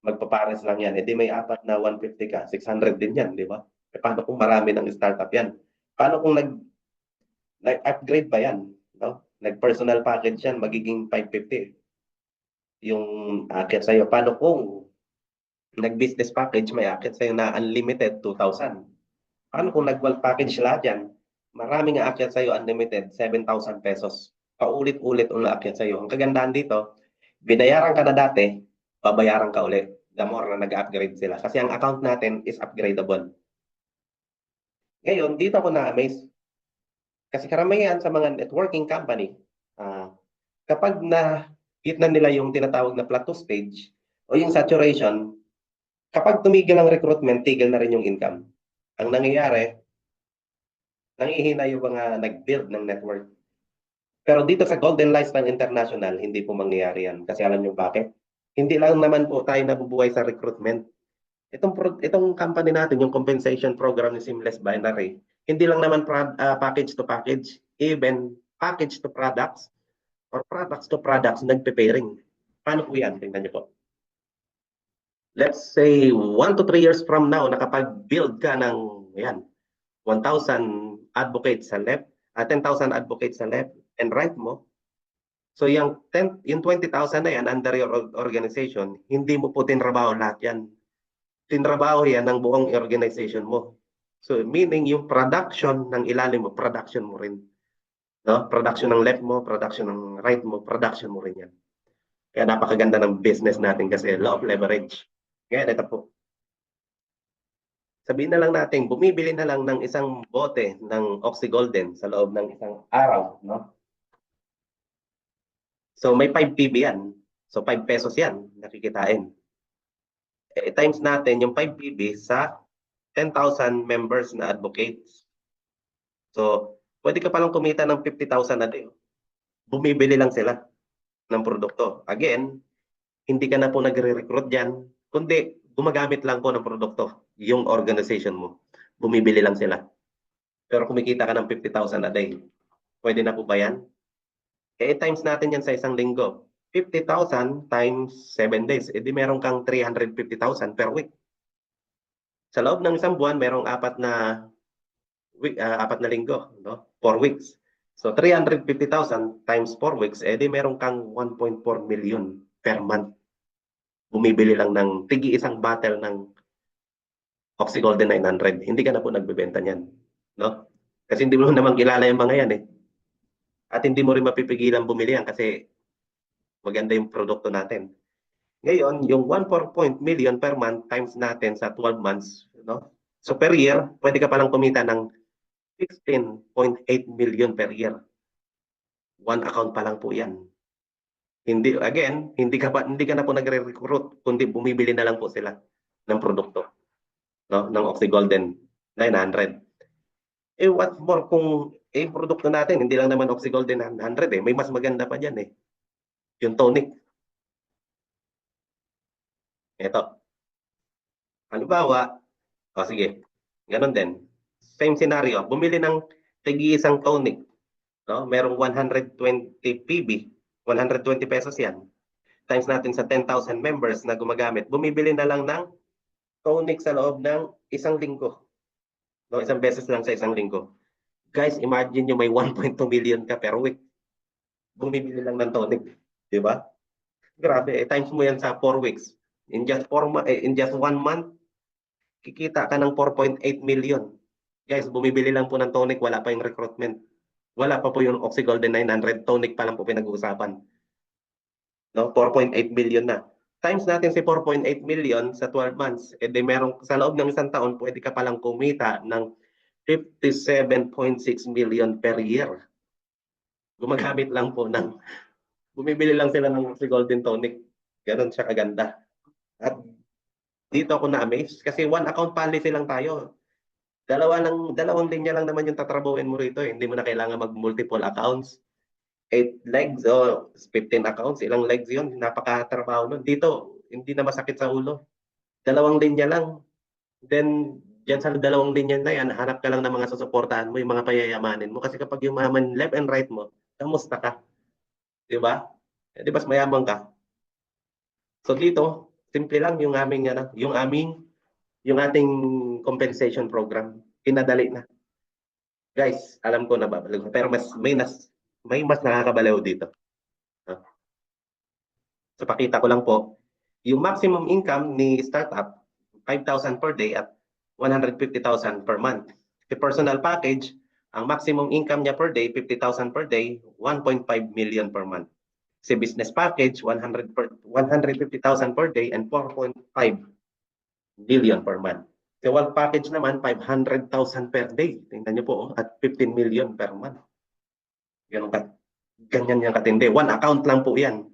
magpapares lang yan. Di may apat na 150 ka, 600 din yan, di ba? Paano kung marami ng startup yan? Paano kung nag-upgrade ba yan? No? Nag-personal package yan, magiging 550 yung akit sa'yo. Paano kung nag-business package, may akit sa'yo na unlimited 2,000? Paano kung nag-bulk package lahat yan? Maraming aakyat sa'yo unlimited, 7,000 pesos. Paulit-ulit ang aakyat sa'yo. Ang kagandahan dito, binayaran ka na dati, babayaran ka ulit. The more na nag-upgrade sila. Kasi ang account natin is upgradable. Ngayon, dito ako na-amaze. Kasi karamihan sa mga networking company, kapag na-hit na nila yung tinatawag na plateau stage o yung saturation, kapag tumigil ang recruitment, tigil na rin yung income. Ang nangyayari, nangihina yung mga nag-build ng network. Pero dito sa Golden Lifespan International, hindi po mangyayari yan. Kasi alam nyo bakit? Hindi lang naman po tayo nabubuhay sa recruitment. Itong company natin, yung compensation program ni Seamless Binary, hindi lang naman package to package, even package to products or products to products, nagpe-pairing. Paano po yan? Tingnan nyo po. Let's say 1 to 3 years from now, nakapag-build ka ng yan, 1,000 advocates sa left, 10,000 advocates sa left and right mo. So yung 20,000 na yan under your organization, hindi mo po tinrabaho lahat yan. Tinrabaho yan ng buong organization mo. So meaning yung production ng ilalim mo, production mo rin. No? Production ng left mo, production ng right mo, production mo rin yan. Kaya napakaganda ng business natin kasi law of leverage. Kaya ito po. Sabihin na lang natin, bumibili na lang ng isang bote ng Oxy Golden sa loob ng isang araw, no? So may 5 PB yan. So 5 pesos yan, nakikitain. Times natin yung 5 PB sa 10,000 members na advocates. So pwede ka palang kumita ng 50,000 na day. Bumibili lang sila ng produkto. Again, hindi ka na po nagre-recruit dyan, kundi gumagamit lang po ng produkto, yung organization mo. Bumibili lang sila. Pero kumikita ka ng 50,000 a day. Pwede na po ba yan? Times natin yan sa isang linggo. 50,000 times 7 days. Di meron kang 350,000 per week. Sa loob ng isang buwan, merong apat na linggo, no? 4 weeks. So 350,000 times 4 weeks, di meron kang 1.4 million per month. Bumibili lang ng tigi isang bottle ng Oxy Golden 900. Hindi ka na po nagbebenta niyan, no? Kasi hindi mo naman kilala yung mga yan eh. At hindi mo rin mapipigilan bumili yan kasi maganda yung produkto natin. Ngayon, yung 1.4 million per month times natin sa 12 months, no? So per year, pwede ka palang kumita ng 16.8 million per year. One account pa lang po yan. Hindi, again, hindi ka na po nagre-recruit, kundi bumibili na lang po sila ng produkto, no? Ng Oxy Golden 900. What more kung produkto natin, hindi lang naman Oxy Golden 900 eh. May mas maganda pa dyan eh. Yung tonic. Ito. Halimbawa, sige, ganun din. Same scenario, bumili ng tigi-isang tonic, no? Merong 120 PB, 120 pesos yan. Times natin sa 10,000 members na gumagamit, bumibili na lang ng tonic sa loob ng isang linggo. No, isang beses lang sa isang linggo. Guys, imagine nyo may 1.2 million ka per week. Bumibili lang ng tonic, di ba? Grabe, times mo yan sa 4 weeks. In just 1 month, kikita ka ng 4.8 million. Guys, bumibili lang po ng tonic, wala pa yung recruitment. Wala pa po yung Oxy Golden 900, tonic pa lang po pinag-uusapan. No, 4.8 million na. Times natin si 4.8 million sa 12 months, di merong sa loob ng isang taon, pwede ka palang kumita ng 57.6 million per year. Gumagamit lang po ng, bumibili lang sila ng Oxy Golden tonic. Ganon siya kaganda. At dito ako na-amaze kasi one account policy lang tayo. Dalawang linya lang naman yung tatrabuhin mo rito. Hindi mo na kailangan mag-multiple accounts. 8 legs o 15 accounts, ilang legs yun. Napakatrabaho nun. Dito, hindi na masakit sa ulo. Dalawang linya lang. Then, dyan sa dalawang linya na yan, hanap ka lang ng mga susuportahan mo, yung mga payayamanin mo. Kasi kapag yumaman left and right mo, kamusta ka? Di ba? Di ba mayaman ka? So dito, Simple lang yung aming yung ating compensation program. Pinadali na. Guys, alam ko na babalik pero may mas nakakabalaw dito. So pakita ko lang po, yung maximum income ni startup 5,000 per day at 150,000 per month. Si personal package, ang maximum income niya per day 50,000 per day, 1.5 million per month. Si business package 150,000 per day and 4.5 million per month. Si wealth package naman 500,000 per day. Tingnan niyo po at 15 million per month. Ganyan yung katindi. One account lang po yan.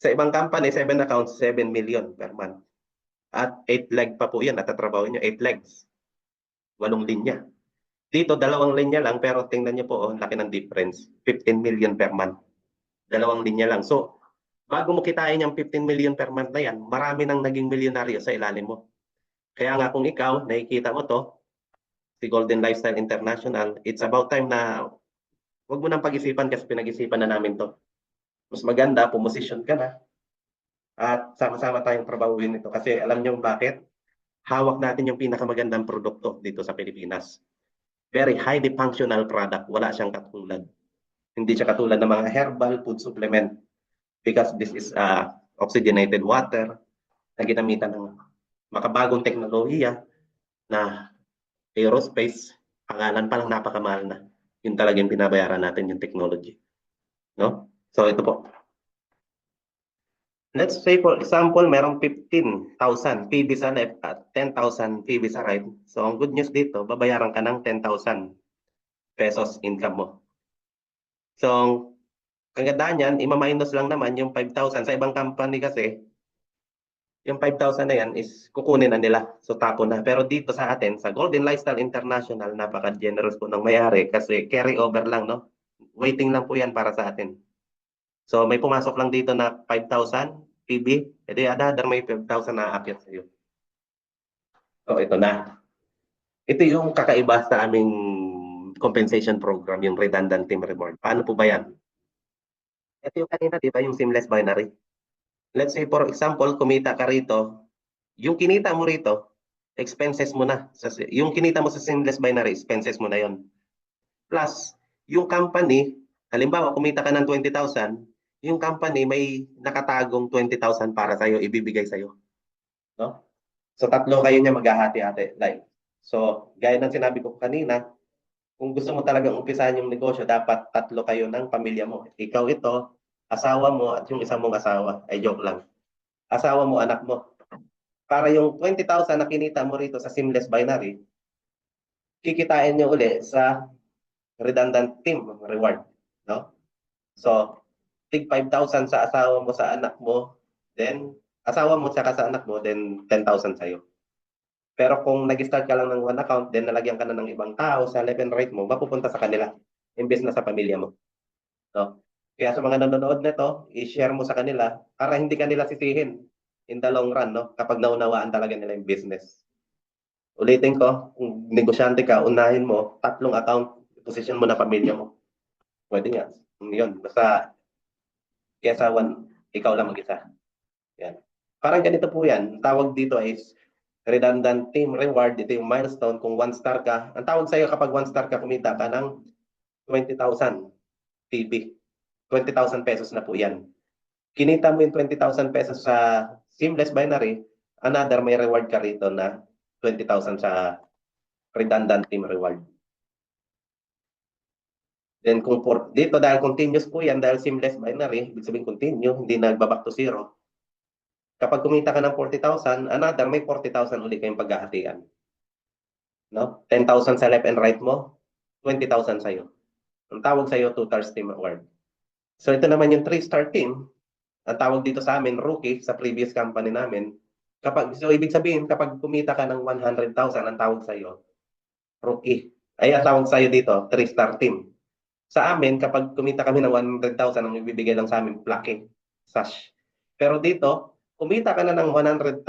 Sa ibang company, 7 accounts, 7 million per month. At 8 leg pa po yan. Natatrabaho nyo, 8 legs. 8 linya. Dito, 2 linya lang, pero tingnan nyo po, laki ng difference. 15 million per month. 2 linya lang. So, bago mo kitain yung 15 million per month na yan, marami nang naging milyonaryo sa ilalim mo. Kaya nga kung ikaw, nakikita mo to, si Golden Lifestyle International, it's about time na huwag mo nang pag-isipan kasi pinag-isipan na namin to. Mas maganda, pumosisyon ka na at sama-sama tayong trabahuin ito. Kasi alam niyo bakit? Hawak natin yung pinakamagandang produkto dito sa Pilipinas. Very highly functional product. Wala siyang katulad. Hindi siya katulad ng mga herbal food supplement because this is oxygenated water na ginamitan ng makabagong teknolohiya na aerospace. Pangalan pa lang napakamahal na. Yun talaga yung binabayaran natin yung technology. No? So ito po. Let's say for example, merong 15,000 PB sa left at 10,000 PB sa right. So ang good news dito, babayaran ka ng 10,000 pesos income mo. So kagandaan yan, ima-minus lang naman yung 5,000. Sa ibang company kasi, yung 5,000 na yan is kukunin na nila. So tapo na. Pero dito sa atin, sa Golden Lifestyle International, napaka-generous po ng may-ari kasi carry over lang, no? Waiting lang po yan para sa atin. So may pumasok lang dito na 5,000 PB, edi another may 5,000 na aakyat sa iyo. So ito na. Ito yung kakaiba sa aming compensation program, yung redundant team reward. Paano po ba yan? Ito yung kanina, di ba, yung seamless binary. Let's say for example, kumita ka rito, yung kinita mo rito, expenses mo na. Yung kinita mo sa seamless binary, expenses mo na yon. Plus, yung company, halimbawa kumita ka ng 20,000, yung company may nakatagong 20,000 para sa'yo, ibibigay sa'yo. No? So tatlo kayo niya maghahati-hati. Like, so gaya ng sinabi ko kanina, kung gusto mo talagang umpisahan yung negosyo, dapat tatlo kayo ng pamilya mo. Ikaw ito, asawa mo at yung isa mong asawa. Ay joke lang. Asawa mo, anak mo. Para yung 20,000 na kinita mo rito sa seamless binary, kikitain nyo uli sa redundant team reward. No? So, tig 5,000 sa asawa mo, sa anak mo, then asawa mo tsaka sa anak mo, then 10,000 sa'yo. Pero kung nag-start ka lang ng one account, then nalagyan ka na ng ibang tao sa left and right mo, mapupunta sa kanila, imbes na sa pamilya mo. No? Kaya sa mga nanonood nito, i-share mo sa kanila para hindi kanila sisihin in the long run, no? Kapag naunawaan talaga nila yung business. Ulitin ko, kung negosyante ka, unahin mo, 3 account, position mo na pamilya mo. Pwede nga. Yun, basta kesa ikaw lang mag-isa. Yan. Parang ganito po yan. Tawag dito is redundant team reward. Ito yung milestone. Kung 1 star ka, ang tawag sa'yo kapag 1 star ka, kumita ka ng 20,000 PB. 20,000 pesos na po yan. Kinita mo yung 20,000 pesos sa seamless binary, another may reward ka rito na 20,000 sa redundant team reward. Then kung dito dahil continuous po yan, dahil seamless binary, ibig sabihin continue, hindi nagbaback to zero. Kapag kumita ka ng 40,000, another may 40,000 ulit kayong paghahatian. No? 10,000 sa left and right mo, 20,000 sa'yo. Ang tawag sa'yo, 2-star team award. So ito naman yung 3-star team. Ang tawag dito sa amin, rookie, sa previous company namin. So ibig sabihin, kapag kumita ka ng 100,000, ang tawag sa'yo, rookie. Ay, ang tawag sa'yo dito, 3-star team. Sa amin, kapag kumita kami ng 100,000, ang ibibigay lang sa amin, plaque, sash. Pero dito, kumita ka na ng 100,000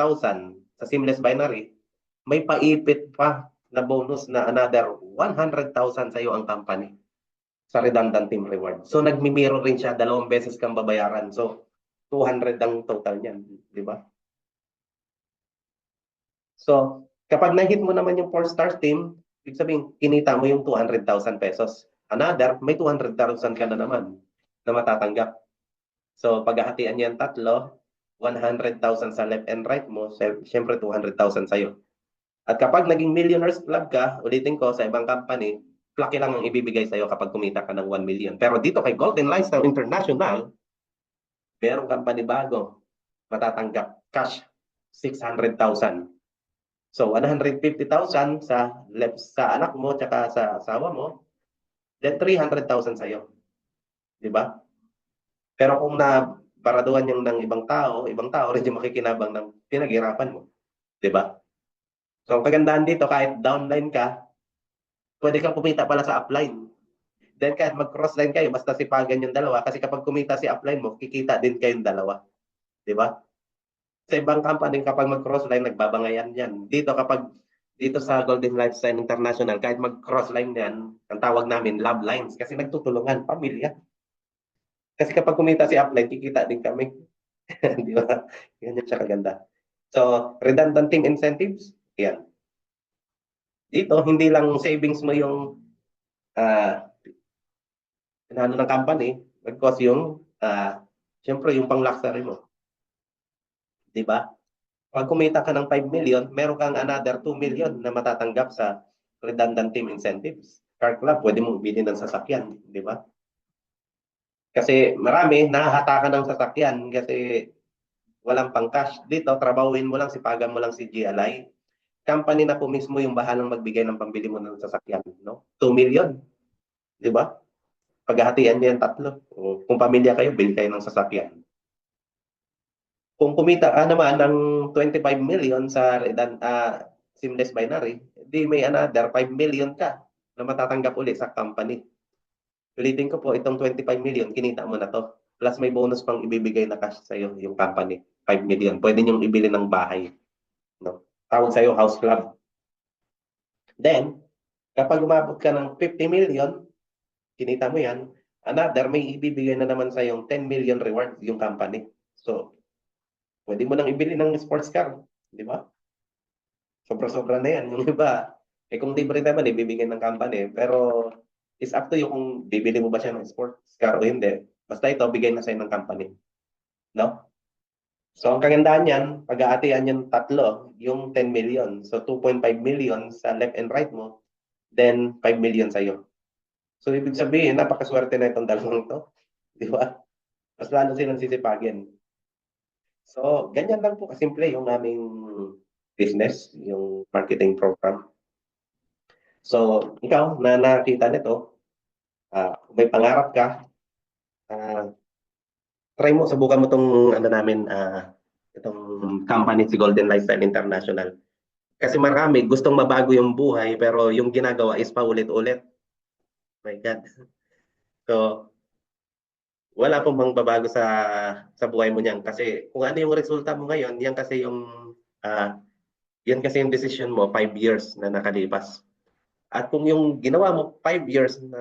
sa seamless binary, may paipit pa na bonus na another 100,000 sa iyo ang company sa redundant team reward. So nagmimiro rin siya, 2 beses kang babayaran. So 200 ang total niyan, di ba? So, kapag na-hit mo naman yung 4-star team, ibig sabihin, kinita mo yung 200,000 pesos. Another, may 200,000 ka na naman na matatanggap. So, paghahatian yan tatlo, 100,000 sa left and right mo, syempre 200,000 sa'yo. At kapag naging Millionaires Club ka, ulitin ko, sa ibang company, laki lang ang ibibigay sa'yo kapag kumita ka ng 1 million. Pero dito kay Golden Lifestyle International, merong company bago, matatanggap cash 600,000. So 150,000 sa anak mo tsaka sa asawa mo, then 300,000 sa iyo, 'di ba? Pero kung na paraduhan yung ng ibang tao rin yung makikinabang ng pinaghirapan mo, 'di ba? So ang kagandahan dito, kahit downline ka, pwede kang kumita pala sa upline. Then kahit mag-crossline kayo, basta sipagan yung dalawa, kasi kapag kumita si upline mo, kikita din kayong dalawa, 'di ba? Sa ibang company, kapag mag-crossline, nagbabangayan yan. Dito sa Golden Lifestyle International, kahit mag-crossline yan, ang tawag namin love lines, kasi nagtutulungan, pamilya. Kasi kapag kumita si upline, kikita din kami. Di ba? Ganyan siya kaganda. So, redundant team incentives, yan. Dito, hindi lang savings mo yung uh, ano ng company, because yung, syempre, yung pang-luxury mo. Di ba? Pag kumita ka ng 5 million, meron kang another 2 million na matatanggap sa redundant team incentives. Car club, pwede mong bilhin ng sasakyan, di ba? Kasi marami, nahahatakan ng sasakyan kasi walang pang cash. Dito, trabahuin mo lang, sipagan mo lang si GLI. Company na po mismo yung bahalang magbigay ng pambili mo ng sasakyan. No? 2 million, di ba? Paghahatian niyo yung tatlo. O, kung pamilya kayo, bili kayo ng sasakyan. Kung kumita ka naman ng 25 million sa seamless binary, di may another 5 million ka na matatanggap ulit sa company. Ulitin ko po, itong 25 million, kinita mo na to. Plus may bonus pang ibibigay na cash sa'yo, yung company. 5 million. Pwede niyong ibili ng bahay. No? Tawag sa'yo, house club. Then, kapag umabot ka ng 50 million, kinita mo yan, another, may ibibigay na naman sa yung 10 million reward yung company. So, pwede mo nang ibili ng sports car. Di ba? Sobra-sobra na yan. Yung iba, kung libre naman, ibibigay ng company. Pero, it's up to you kung bibili mo ba siya ng sports car o hindi. Basta ito, bigay na sa'yo ng company. No? So, ang kagandahan yan, pag-aatian yung tatlo, yung 10 million. So, 2.5 million sa left and right mo, then 5 million sa'yo. So, ibig sabihin, napakaswerte na itong dalawang to. Di ba? Mas lalo silang sisipagin. So, ganyan lang po kasimple yung aming business, yung marketing program. So, ikaw na nakita nito, kung may pangarap ka, try mo, subukan mo itong ano namin, itong company si Golden Lifestyle International. Kasi marami gustong mabago yung buhay pero yung ginagawa is paulit-ulit. My God. So, wala pong babago sa buhay mo niyan kasi kung ano yung resulta mo ngayon, ah, yan kasi yung decision mo 5 years na nakalipas. At kung yung ginawa mo 5 years na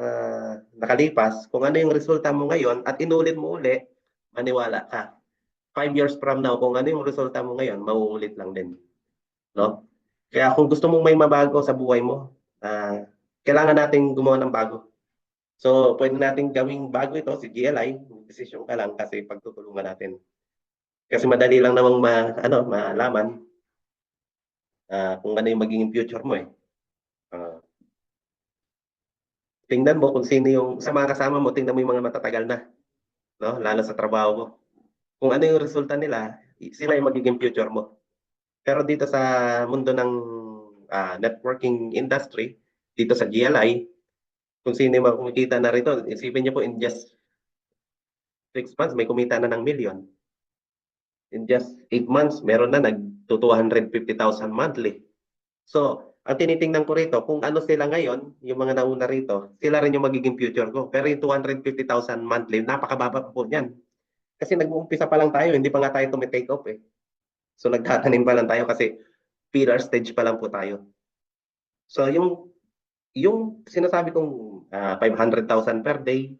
nakalipas, kung ano yung resulta mo ngayon at inulit mo uli, maniwala ka. 5 years from now, kung ano yung resulta mo ngayon, mauulit lang din. No? Kaya kung gusto mong may mabago sa buhay mo, kailangan nating gumawa ng bago. So, pwede nating gawing bago ito, si GLI, decision ka lang kasi pagtutulungan natin. Kasi madali lang namang malaman kung ano yung magiging future mo eh. Tingnan mo kung sino yung, sa mga kasama mo, tingnan mo yung mga matatagal na, no? Lalo sa trabaho mo. Kung ano yung resulta nila, sila yung magiging future mo. Pero dito sa mundo ng networking industry, dito sa GLI, kung sino yung kumikita na rito, isipin niyo po in just 6 months, may kumita na ng million. In just 8 months, meron na nag 250,000 monthly. So, ang tinitingnan ko rito, kung ano sila ngayon, yung mga nauna rito, sila rin yung magiging future ko. Pero yung 250,000 monthly, napakababa po niyan. Kasi nag-uumpisa pa lang tayo, hindi pa nga tayo tumitake off eh. So, nagtatanim pa lang tayo kasi pillar stage pa lang po tayo. So, yung sinasabi kong 500,000 per day,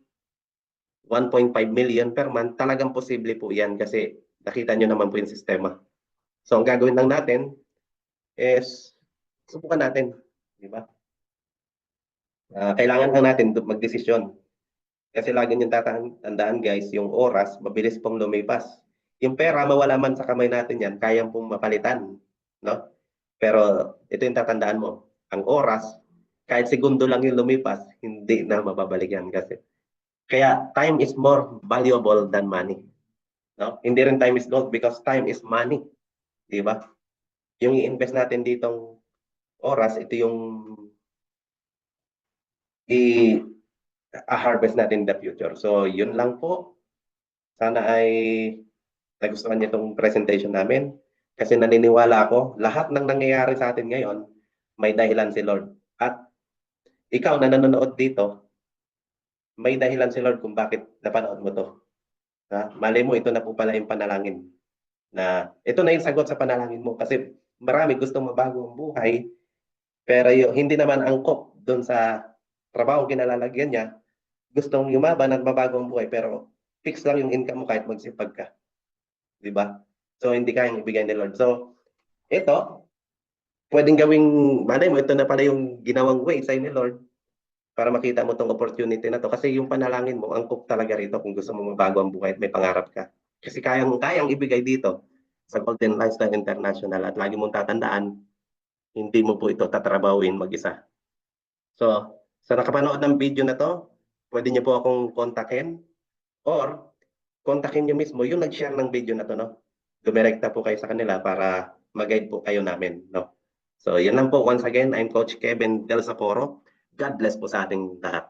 1.5 million per month, talagang posible po yan kasi nakita nyo naman po yung sistema. So, ang gagawin lang natin, is subukan natin, di ba? Kailangan lang natin magdesisyon. Kasi lagi niyong tandaan guys, yung oras, mabilis pong lumipas. Yung pera, mawala man sa kamay natin yan, kayang pong mapalitan. No? Pero ito yung tatandaan mo. Ang oras, kahit segundo lang yung lumipas, hindi na mababalik yan kasi. Kaya time is more valuable than money. No? Hindi rin time is gold because time is money. Di ba? Yung i-invest natin ditong oras, ito yung i-harvest natin in the future. So, yun lang po. Sana ay nagustuhan niyo itong presentation namin. Kasi naniniwala ako, lahat ng nangyayari sa atin ngayon, may dahilan si Lord. At ikaw na nanonood dito, may dahilan si Lord kung bakit napanood mo to. Malay mo, ito na po pala yung panalangin. Na ito na yung sagot sa panalangin mo. Kasi marami gustong mabago ang buhay, pero hindi naman angkop doon sa trabaho kinalalagyan niya. Gustong yumaban at mabago ang buhay, pero fix lang yung income mo kahit magsipag ka. Di ba? So, hindi kayang ibigay ni Lord. So, ito, pwedeng gawing, malay mo, ito na pala yung ginawang way sa ni Lord para makita mo tong opportunity na to. Kasi yung panalangin mo, angkop talaga rito kung gusto mo mabago ang buhay at may pangarap ka. Kasi kayang ibigay dito sa Golden Lifestyle International at lagi mong tatandaan, hindi mo po ito tatrabawin mag-isa. So, sa nakapanood ng video na to, pwede niyo po akong kontakin or kontakin niyo mismo yung nag-share ng video na to, no? Dumirekta po kayo sa kanila para mag-guide po kayo namin, no? So, yun lang po. Once again, I'm Coach Kevin Del Saporo. God bless po sa ating lahat.